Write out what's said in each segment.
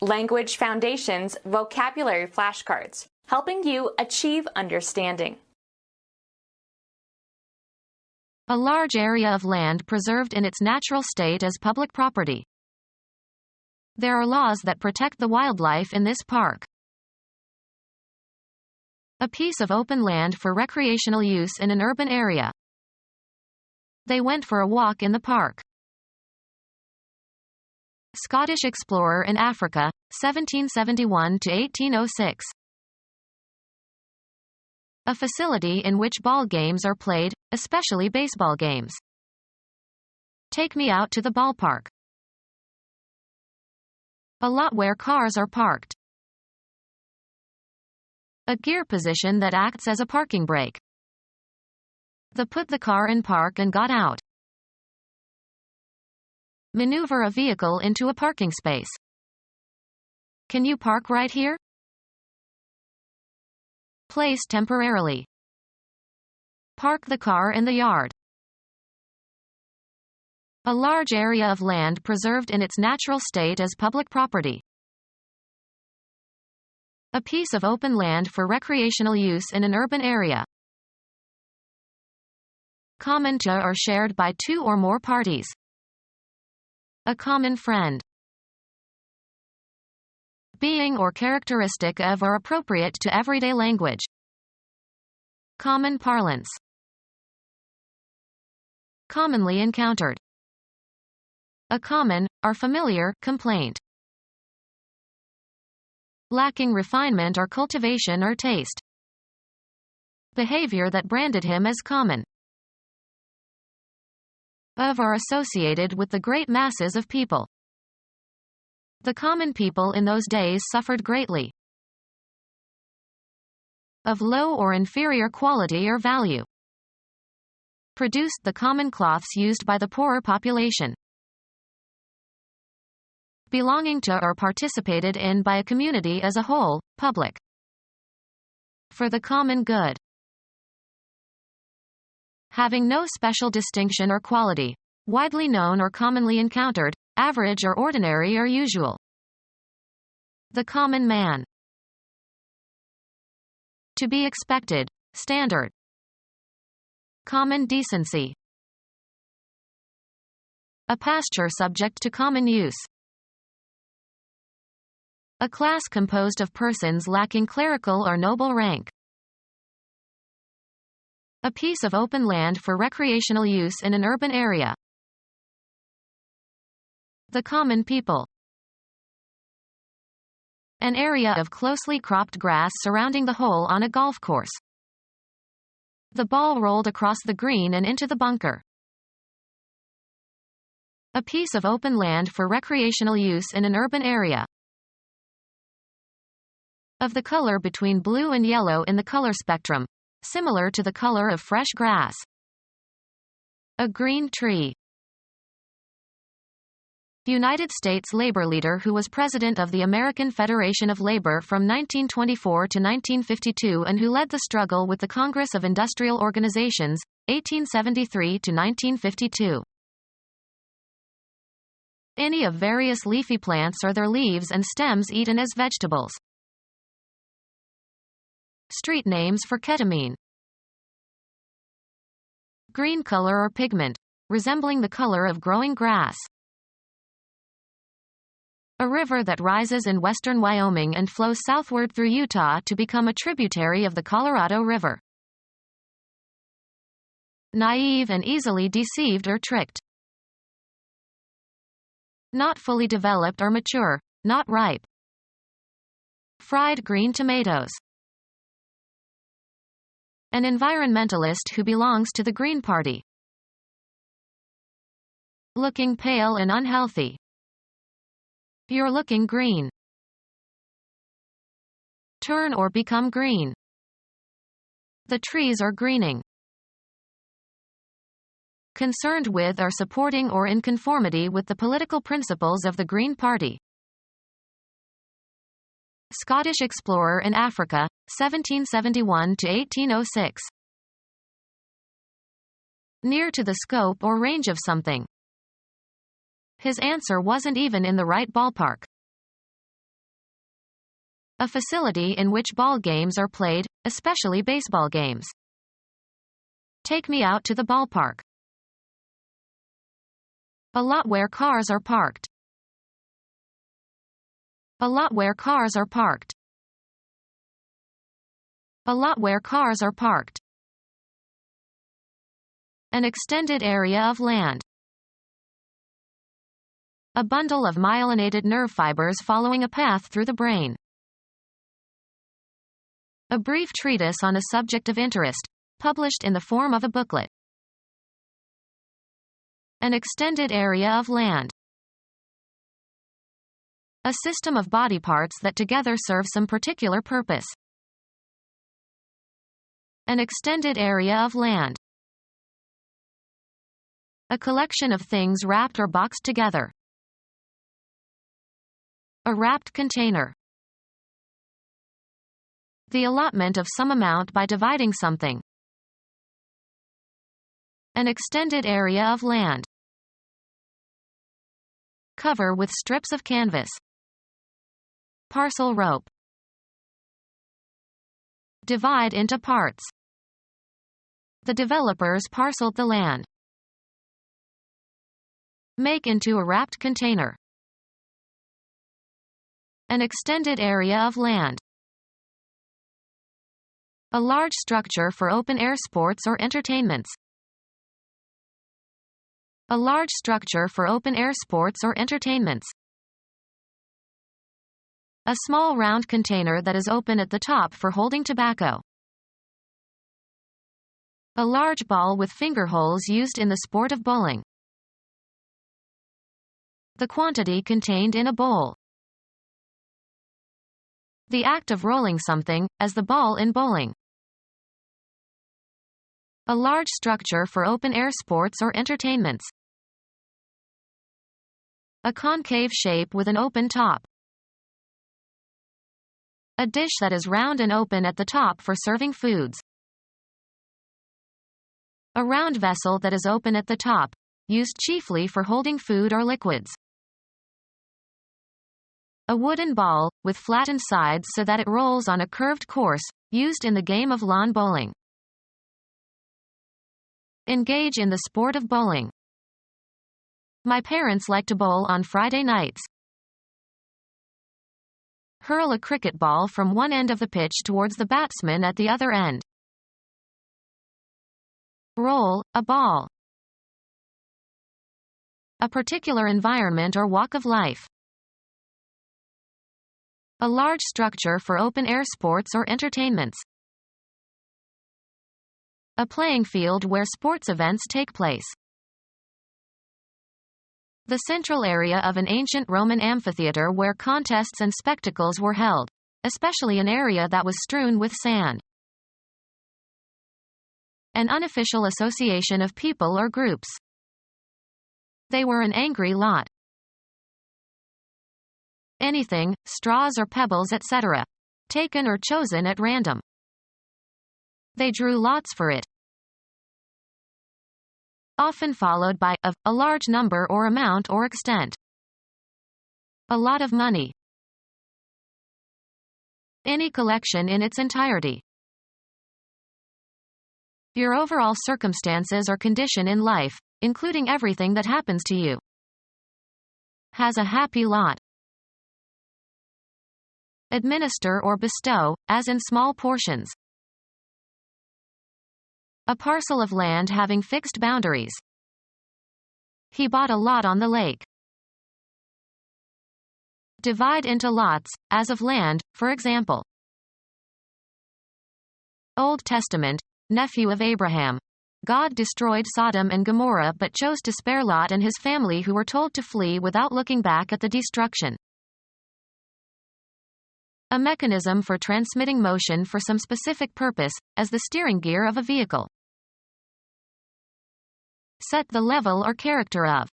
Language Foundations Vocabulary Flashcards, helping you achieve understanding. A large area of land preserved in its natural state as public property. There are laws that protect the wildlife in this park. A piece of open land for recreational use in an urban area. They went for a walk in the park. Scottish explorer in Africa, 1771 to 1806. A facility in which ball games are played, especially baseball games. Take me out to the ballpark. A lot where cars are parked. A gear position that acts as a parking brake. The put the car in park and got out. Maneuver a vehicle into a parking space. Can you park right here? Place temporarily. Park the car in the yard. A large area of land preserved in its natural state as public property. A piece of open land for recreational use in an urban area. Common to or shared by two or more parties. A common friend. Being or characteristic of or appropriate to everyday language. Common parlance. Commonly encountered. A common, or familiar, complaint. Lacking refinement or cultivation or taste. Behavior that branded him as common. Of or associated with the great masses of people. The common people in those days suffered greatly. Of low or inferior quality or value. Produced the common cloths used by the poorer population. Belonging to or participated in by a community as a whole, public. For the common good. Having no special distinction or quality. Widely known or commonly encountered, average or ordinary or usual. The common man. To be expected, standard. Common decency. A pasture subject to common use. A class composed of persons lacking clerical or noble rank. A piece of open land for recreational use in an urban area. The common people. An area of closely cropped grass surrounding the hole on a golf course. The ball rolled across the green and into the bunker. A piece of open land for recreational use in an urban area. Of the color between blue and yellow in the color spectrum. Similar to the color of fresh grass. A green tree. United States labor leader who was president of the American Federation of Labor from 1924 to 1952 and who led the struggle with the Congress of Industrial Organizations, 1873 to 1952. Any of various leafy plants or their leaves and stems eaten as vegetables. Street names for ketamine. Green color or pigment, resembling the color of growing grass. A river that rises in western Wyoming and flows southward through Utah to become a tributary of the Colorado River. Naive and easily deceived or tricked. Not fully developed or mature, not ripe. Fried green tomatoes. An environmentalist who belongs to the Green Party. Looking pale and unhealthy. You're looking green. Turn or become green. The trees are greening. Concerned with or supporting or in conformity with the political principles of the Green Party. Scottish explorer in Africa, 1771 to 1806. Near to the scope or range of something. His answer wasn't even in the right ballpark. A facility in which ball games are played, especially baseball games. Take me out to the ballpark. A lot where cars are parked. A lot where cars are parked. A lot where cars are parked. An extended area of land. A bundle of myelinated nerve fibers following a path through the brain. A brief treatise on a subject of interest, published in the form of a booklet. An extended area of land. A system of body parts that together serve some particular purpose. An extended area of land. A collection of things wrapped or boxed together. A wrapped container. The allotment of some amount by dividing something. An extended area of land. Cover with strips of canvas. Parcel rope. Divide into parts. The developers parceled the land. Make into a wrapped container. An extended area of land. A large structure for open-air sports or entertainments. A large structure for open-air sports or entertainments. A small round container that is open at the top for holding tobacco. A large ball with finger holes used in the sport of bowling. The quantity contained in a bowl. The act of rolling something, as the ball in bowling. A large structure for open-air sports or entertainments. A concave shape with an open top. A dish that is round and open at the top for serving foods. A round vessel that is open at the top, used chiefly for holding food or liquids. A wooden ball, with flattened sides so that it rolls on a curved course, used in the game of lawn bowling. Engage in the sport of bowling. My parents like to bowl on Friday nights. Hurl a cricket ball from one end of the pitch towards the batsman at the other end. Roll a ball. A particular environment or walk of life. A large structure for open-air sports or entertainments. A playing field where sports events take place. The central area of an ancient Roman amphitheater where contests and spectacles were held, especially an area that was strewn with sand. An unofficial association of people or groups. They were an angry lot. Anything, straws or pebbles, etc. Taken or chosen at random. They drew lots for it. Often followed by of, a large number or amount or extent. A lot of money. Any collection in its entirety. Your overall circumstances or condition in life, including everything that happens to you. Has a happy lot. Administer or bestow, as in small portions. A parcel of land having fixed boundaries. He bought a lot on the lake. Divide into lots, as of land, for example. Old Testament, nephew of Abraham. God destroyed Sodom and Gomorrah but chose to spare Lot and his family who were told to flee without looking back at the destruction. A mechanism for transmitting motion for some specific purpose, as the steering gear of a vehicle. Set the level or character of.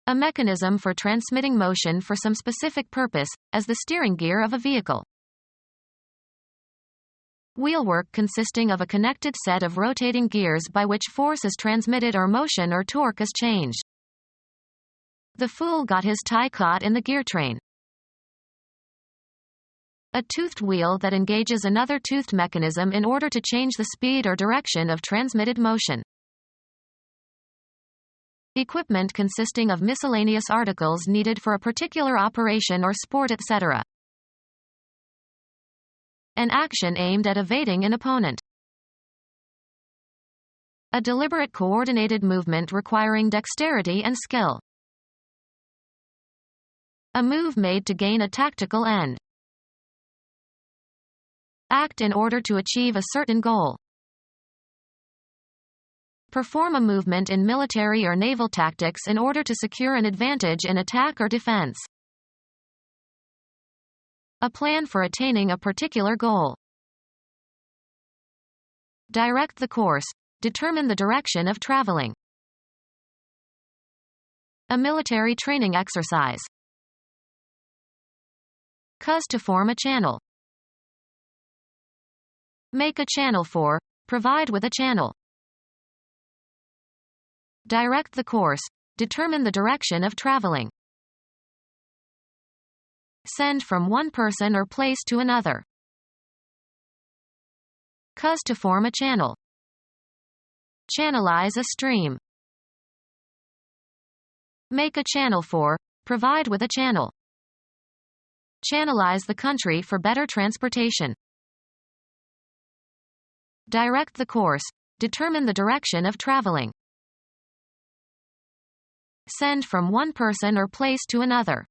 A mechanism for transmitting motion for some specific purpose, as the steering gear of a vehicle. Wheelwork consisting of a connected set of rotating gears by which force is transmitted or motion or torque is changed. The fool got his tie caught in the gear train. A toothed wheel that engages another toothed mechanism in order to change the speed or direction of transmitted motion. Equipment consisting of miscellaneous articles needed for a particular operation or sport, etc. An action aimed at evading an opponent. A deliberate coordinated movement requiring dexterity and skill. A move made to gain a tactical end. Act in order to achieve a certain goal. Perform a movement in military or naval tactics in order to secure an advantage in attack or defense. A plan for attaining a particular goal. Direct the course. Determine the direction of traveling. A military training exercise. Cause to form a channel. Make a channel for. Provide with a channel. Direct the course. Determine the direction of traveling. Send from one person or place to another. Cause to form a channel. Channelize a stream. Make a channel for. Provide with a channel. Channelize the country for better transportation. Direct the course. Determine the direction of traveling. Send from one person or place to another.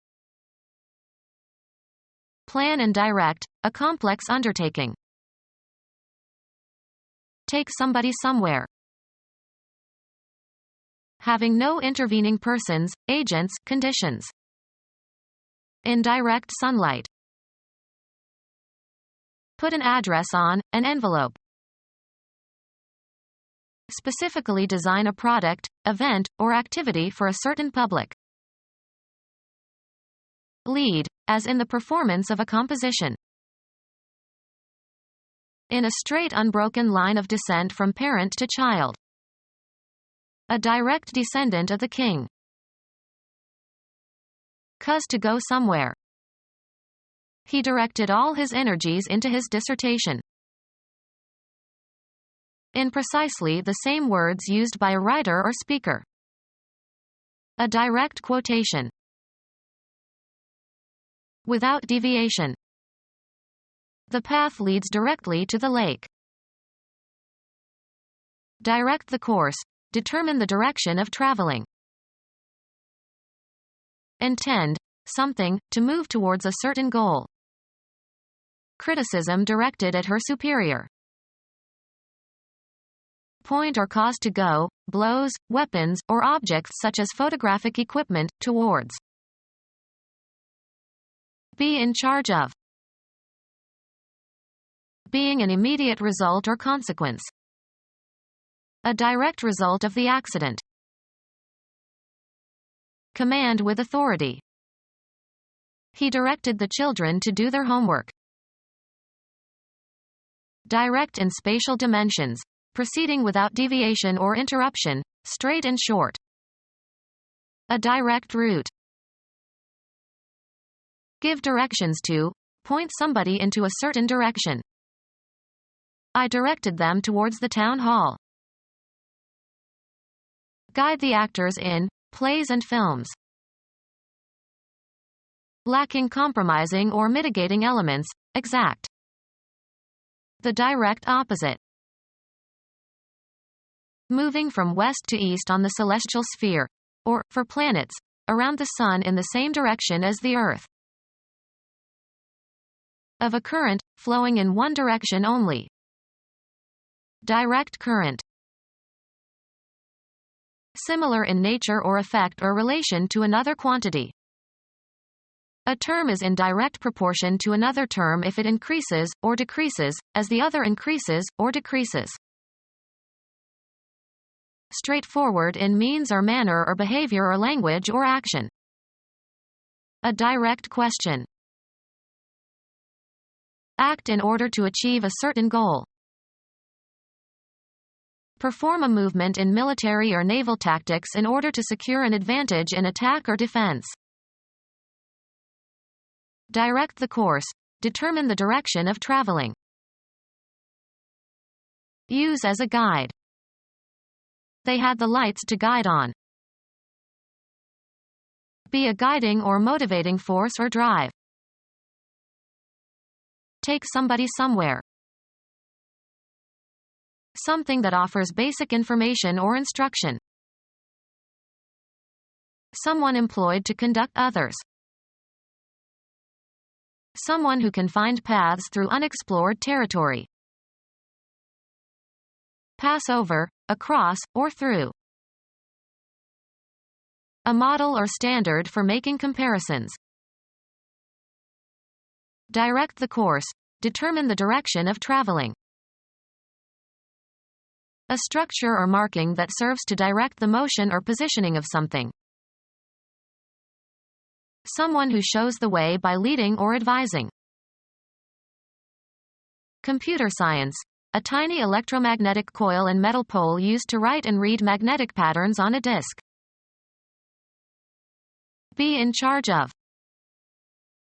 Plan and direct, a complex undertaking. Take somebody somewhere. Having no intervening persons, agents, conditions. In direct sunlight. Put an address on an envelope. Specifically design a product, event, or activity for a certain public. Lead, as in the performance of a composition. In a straight unbroken line of descent from parent to child. A direct descendant of the king. Cause to go somewhere. He directed all his energies into his dissertation. In precisely the same words used by a writer or speaker. A direct quotation. Without deviation. The path leads directly to the lake. Direct the course. Determine the direction of traveling. Intend something, to move towards a certain goal. Criticism directed at her superior. Point or cause to go, blows, weapons, or objects such as photographic equipment, towards. Be in charge of. Being an immediate result or consequence. A direct result of the accident. Command with authority. He directed the children to do their homework. Direct in spatial dimensions. Proceeding without deviation or interruption, straight and short. A direct route. Give directions to, point somebody into a certain direction. I directed them towards the town hall. Guide the actors in plays and films. Lacking compromising or mitigating elements, exact. The direct opposite. Moving from west to east on the celestial sphere, or, for planets, around the sun in the same direction as the Earth. Of a current, flowing in one direction only. Direct current. Similar in nature or effect or relation to another quantity. A term is in direct proportion to another term if it increases, or decreases, as the other increases, or decreases. Straightforward in means or manner or behavior or language or action. A direct question. Act in order to achieve a certain goal. Perform a movement in military or naval tactics in order to secure an advantage in attack or defense. Direct the course. determine the direction of traveling. Use as a guide. They had the lights to guide on. Be a guiding or motivating force or drive. Take somebody somewhere. Something that offers basic information or instruction. Someone employed to conduct others. Someone who can find paths through unexplored territory. Pass over, across, or through. A model or standard for making comparisons. Direct the course, determine the direction of traveling. A structure or marking that serves to direct the motion or positioning of something. Someone who shows the way by leading or advising. Computer science. A tiny electromagnetic coil and metal pole used to write and read magnetic patterns on a disk. Be in charge of.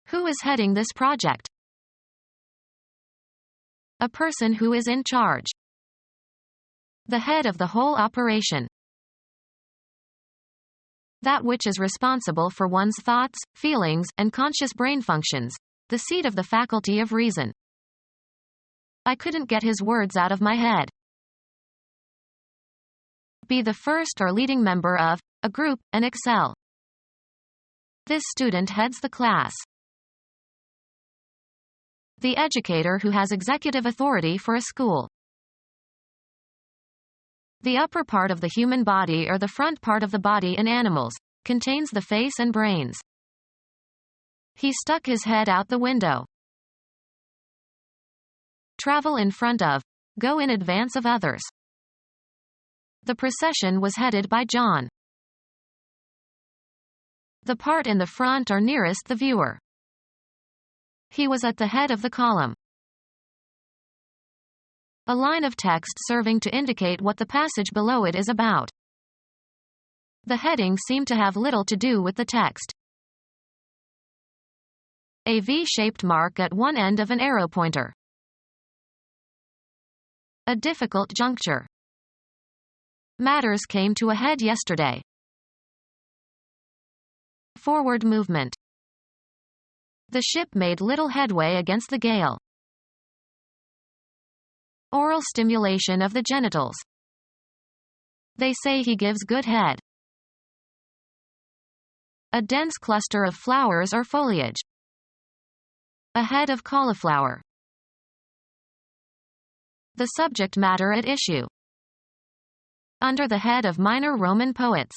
Who is heading this project? A person who is in charge. The head of the whole operation. That which is responsible for one's thoughts, feelings, and conscious brain functions. The seat of the faculty of reason. I couldn't get his words out of my head. Be the first or leading member of a group and excel. This student heads the class. The educator who has executive authority for a school. The upper part of the human body or the front part of the body in animals contains the face and brains. He stuck his head out the window. Travel in front of, go in advance of others. The procession was headed by John. The part in the front or nearest the viewer. He was at the head of the column. A line of text serving to indicate what the passage below it is about. The heading seemed to have little to do with the text. A V-shaped mark at one end of an arrow pointer. A difficult juncture. Matters came to a head yesterday. Forward movement. The ship made little headway against the gale. Oral stimulation of the genitals. They say he gives good head. A dense cluster of flowers or foliage. A head of cauliflower. The subject matter at issue. Under the head of minor Roman poets.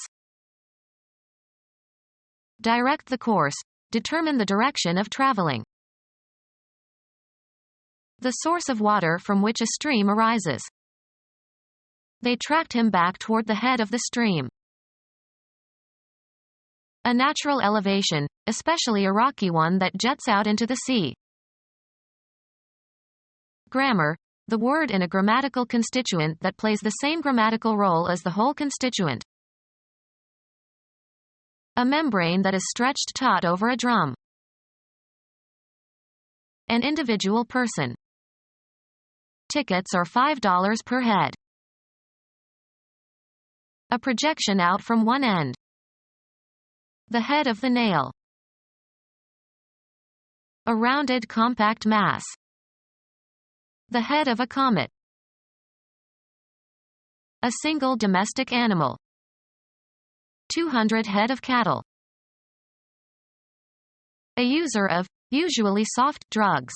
Direct the course, determine the direction of traveling. The source of water from which a stream arises. They tracked him back toward the head of the stream. A natural elevation, especially a rocky one that jets out into the sea. Grammar. The word in a grammatical constituent that plays the same grammatical role as the whole constituent. A membrane that is stretched taut over a drum. An individual person. Tickets are $5 per head. A projection out from one end. The head of the nail. A rounded compact mass. The head of a comet. A single domestic animal. 200 head of cattle. A user of, usually soft, drugs.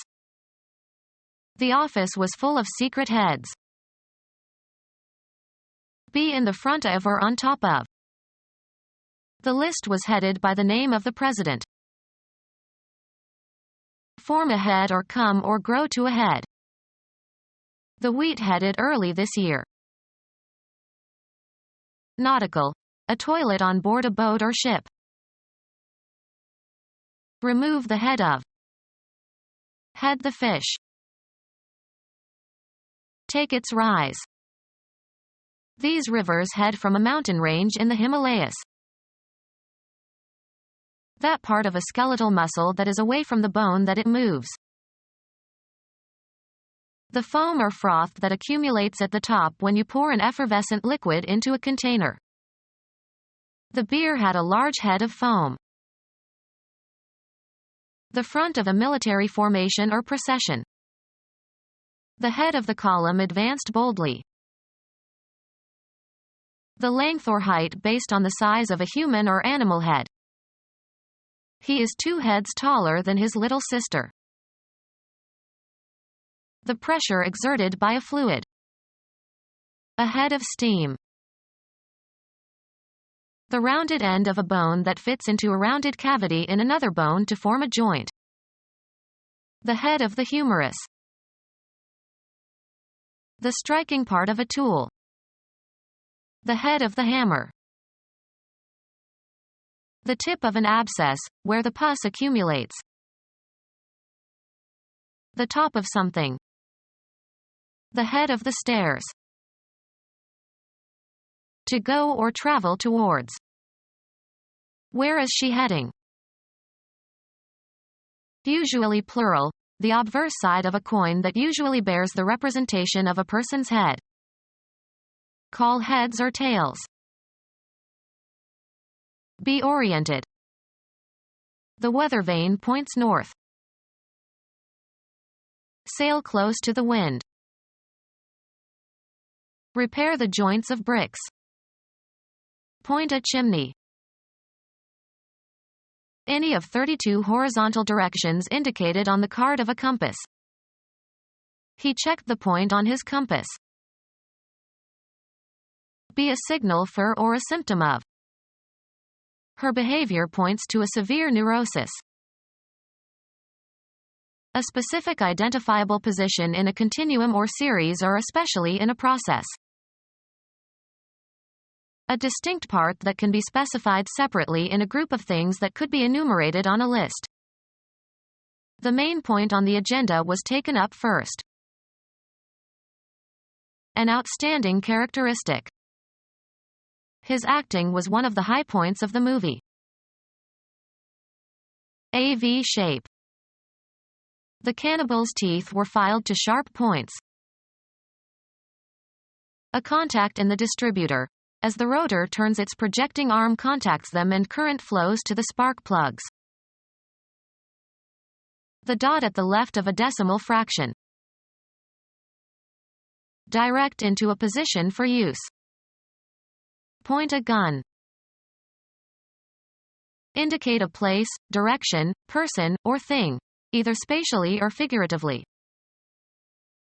The office was full of secret heads. Be in the front of or on top of. The list was headed by the name of the president. Form a head or come or grow to a head. The wheat headed early this year. Nautical. A toilet on board a boat or ship. Remove the head of. Head the fish. Take its rise. These rivers head from a mountain range in the Himalayas. That part of a skeletal muscle that is away from the bone that it moves. The foam or froth that accumulates at the top when you pour an effervescent liquid into a container. The beer had a large head of foam. The front of a military formation or procession. The head of the column advanced boldly. The length or height based on the size of a human or animal head. He is 2 heads taller than his little sister. The pressure exerted by a fluid. A head of steam. The rounded end of a bone that fits into a rounded cavity in another bone to form a joint. The head of the humerus. The striking part of a tool. The head of the hammer. The tip of an abscess, where the pus accumulates. The top of something. The head of the stairs. To go or travel towards. Where is she heading? Usually plural, the obverse side of a coin that usually bears the representation of a person's head. Call heads or tails. Be oriented. The weather vane points north. Sail close to the wind. Repair the joints of bricks. Point a chimney. Any of 32 horizontal directions indicated on the card of a compass. He checked the point on his compass. Be a signal for or a symptom of. Her behavior points to a severe neurosis. A specific identifiable position in a continuum or series or especially in a process. A distinct part that can be specified separately in a group of things that could be enumerated on a list. The main point on the agenda was taken up first. An outstanding characteristic. His acting was one of the high points of the movie. A V shape. The cannibal's teeth were filed to sharp points. A contact in the distributor. As the rotor turns, its projecting arm contacts them and current flows to the spark plugs. The dot at the left of a decimal fraction. Direct into a position for use. Point a gun. Indicate a place, direction, person, or thing, either spatially or figuratively.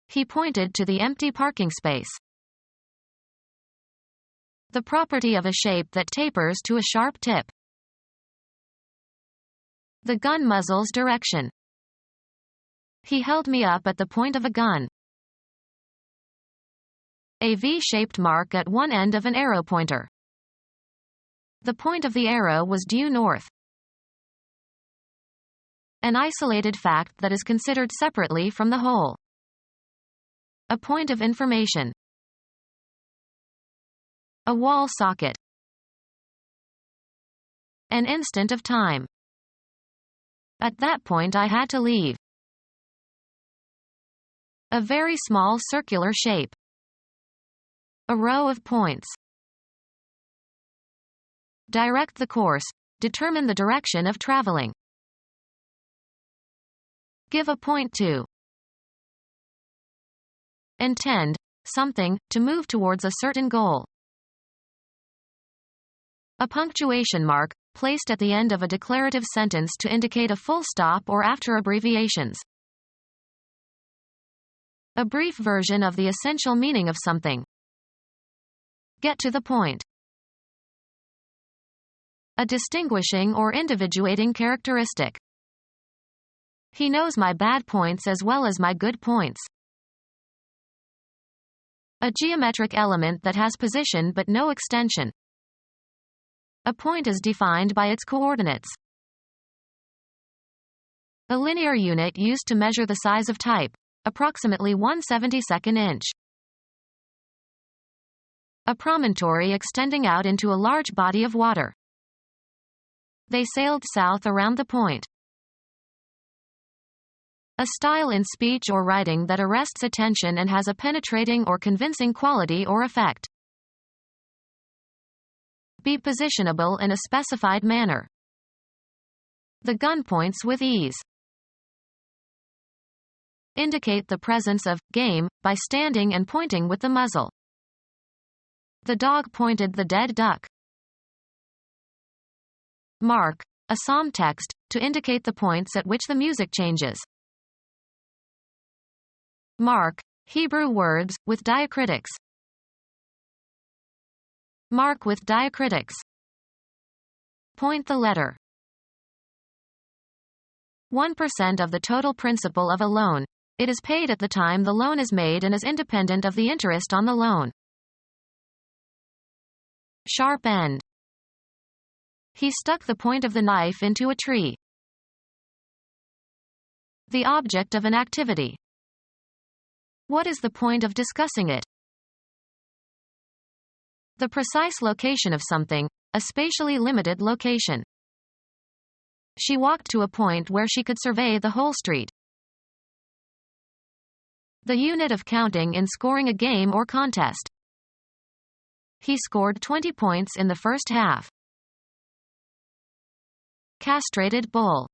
He pointed to the empty parking space. The property of a shape that tapers to a sharp tip. The gun muzzle's direction. He held me up at the point of a gun. A V-shaped mark at one end of an arrow pointer. The point of the arrow was due north. An isolated fact that is considered separately from the whole. A point of information. A wall socket. An instant of time. At that point I had to leave. A very small circular shape. A row of points. Direct the course. Determine the direction of traveling. Give a point to. Intend something, to move towards a certain goal. A punctuation mark, placed at the end of a declarative sentence to indicate a full stop or after abbreviations. A brief version of the essential meaning of something. Get to the point. A distinguishing or individuating characteristic. He knows my bad points as well as my good points. A geometric element that has position but no extension. A point is defined by its coordinates. A linear unit used to measure the size of type, approximately 1/72 inch. A promontory extending out into a large body of water. They sailed south around the point. A style in speech or writing that arrests attention and has a penetrating or convincing quality or effect. Be positionable in a specified manner. The gun points with ease. Indicate the presence of game by standing and pointing with the muzzle. The dog pointed the dead duck. Mark, a psalm text, to indicate the points at which the music changes. Mark, Hebrew words, with diacritics. Mark with diacritics. Point the letter. 1% of the total principal of a loan. It is paid at the time the loan is made and is independent of the interest on the loan. Sharp end. He stuck the point of the knife into a tree. The object of an activity. What is the point of discussing it? The precise location of something, a spatially limited location. She walked to a point where she could survey the whole street. The unit of counting in scoring a game or contest. He scored 20 points in the first half. Castrated bull.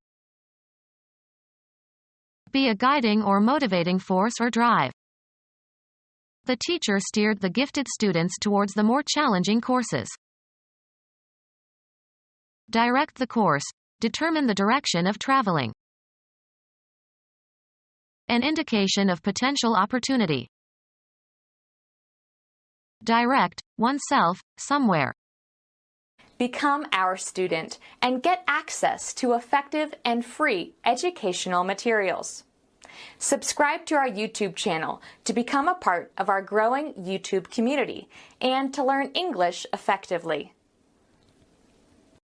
Be a guiding or motivating force or drive. The teacher steered the gifted students towards the more challenging courses. Direct the course. Determine the direction of traveling. An indication of potential opportunity. Direct oneself somewhere. Become our student and get access to effective and free educational materials. Subscribe to our YouTube channel to become a part of our growing YouTube community and to learn English effectively.